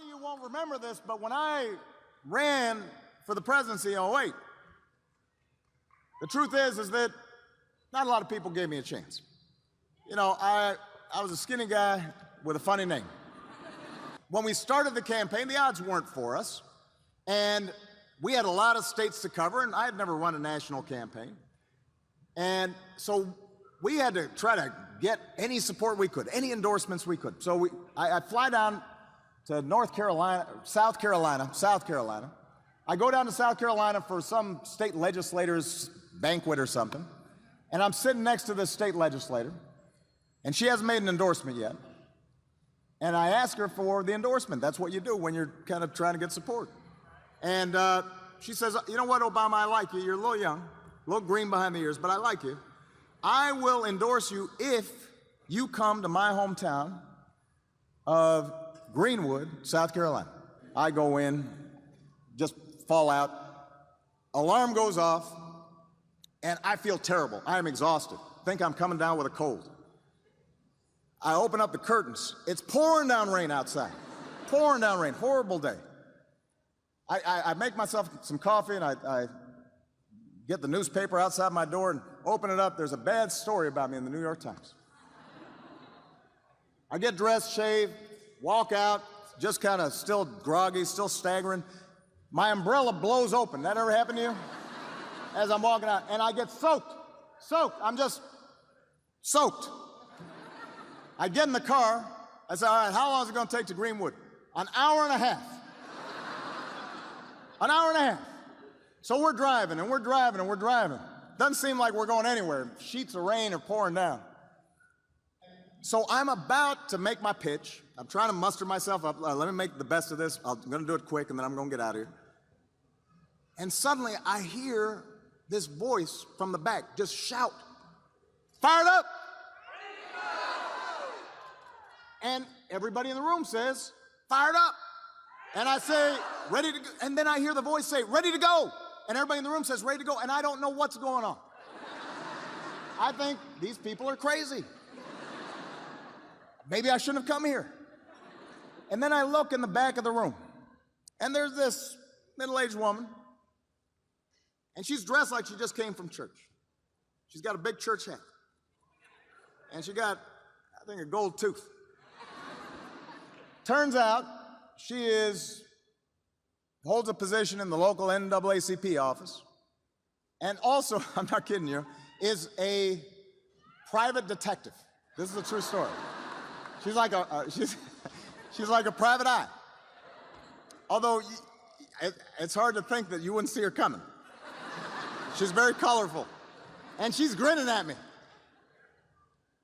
of you won't remember this, but when I ran for the presidency in '08, the truth is that not a lot of people gave me a chance. You know, I was a skinny guy with a funny name. When we started the campaign, the odds weren't for us, and we had a lot of states to cover, and I had never run a national campaign. And so we had to try to get any support we could, any endorsements we could. So I fly down to South Carolina. I go down to South Carolina for some state legislator's banquet or something, and I'm sitting next to this state legislator, and she hasn't made an endorsement yet. And I ask her for the endorsement. That's what you do when you're kind of trying to get support. And she says, you know what, Obama, I like you. You're a little young, a little green behind the ears, but I like you. I will endorse you if you come to my hometown of Greenwood, South Carolina. I go in, just fall out, alarm goes off, and I feel terrible. I am exhausted. Think I'm coming down with a cold. I open up the curtains. It's pouring down rain outside. Pouring down rain, horrible day. I make myself some coffee, and I get the newspaper outside my door and open it up. There's a bad story about me in the New York Times. I get dressed, shave, walk out, just kind of still groggy, still staggering. My umbrella blows open. That ever happened to you? As I'm walking out, and I get soaked. I'm just soaked. I get in the car. I say, all right, how long is it going to take to Greenwood? An hour and a half. An hour and a half. So we're driving, and we're driving, and we're driving. Doesn't seem like we're going anywhere. Sheets of rain are pouring down. So I'm about to make my pitch. I'm trying to muster myself up. Let me make the best of this. I'm going to do it quick, and then I'm going to get out of here. And suddenly I hear this voice from the back just shout, "Fired up!" And everybody in the room says, "Fired up." And I say, "Ready to go." And then I hear the voice say, "Ready to go." And everybody in the room says, "Ready to go." And I don't know what's going on. I think these people are crazy. Maybe I shouldn't have come here. And then I look in the back of the room, and there's this middle-aged woman, and she's dressed like she just came from church. She's got a big church hat, and she got, I think, a gold tooth. Turns out she holds a position in the local NAACP office, and also, I'm not kidding you, is a private detective. This is a true story. She's like she's like a private eye. Although it's hard to think that you wouldn't see her coming. She's very colorful, and she's grinning at me.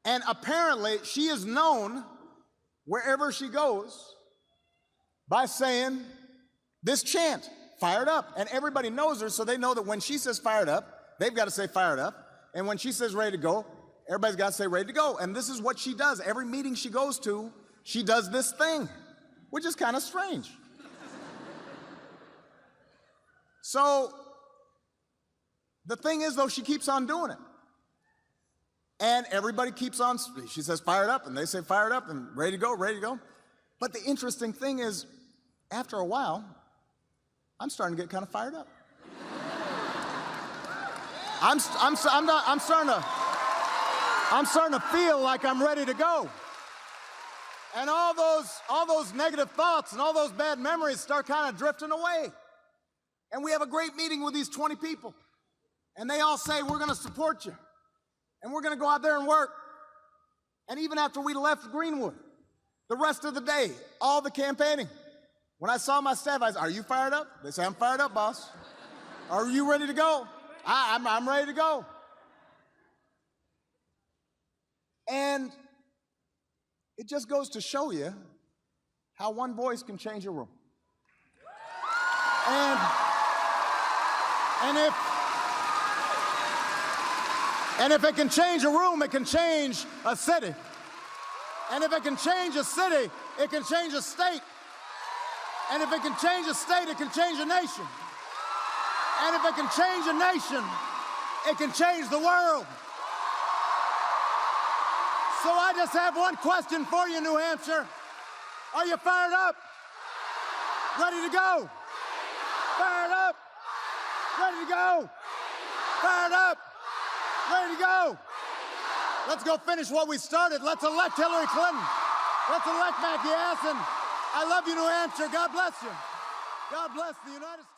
And apparently, she is known wherever she goes by saying this chant, "Fired up." And everybody knows her, so they know that when she says "fired up," they've got to say "fired up." And when she says "ready to go," everybody's got to say "ready to go." And this is what she does. Every meeting she goes to, she does this thing, which is kind of strange. So the thing is, though, she keeps on doing it. And everybody keeps on, she says "fired up," and they say "fired up," and "ready to go, ready to go." But the interesting thing is, after a while, I'm starting to get kind of fired up. I'm starting to feel like I'm ready to go. And all those negative thoughts and all those bad memories start kind of drifting away. And we have a great meeting with these 20 people. And they all say, "We're going to support you. And we're going to go out there and work." And even after we left Greenwood, the rest of the day, all the campaigning, when I saw my staff, I said, "Are you fired up?" They say, "I'm fired up, boss." "Are you ready to go?" I'm ready to go. And it just goes to show you how one voice can change a room. And if it can change a room, it can change a city. And if it can change a city, it can change a state. And if it can change a state, it can change a nation. And if it can change a nation, it can change the world. So I just have one question for you, New Hampshire. Are you fired up? Ready to go. Fired up. Ready to go. Fired up. Ready to go. Let's go finish what we started. Let's elect Hillary Clinton. Let's elect Maggie Hassan. I love you, New Hampshire. God bless you. God bless the United States.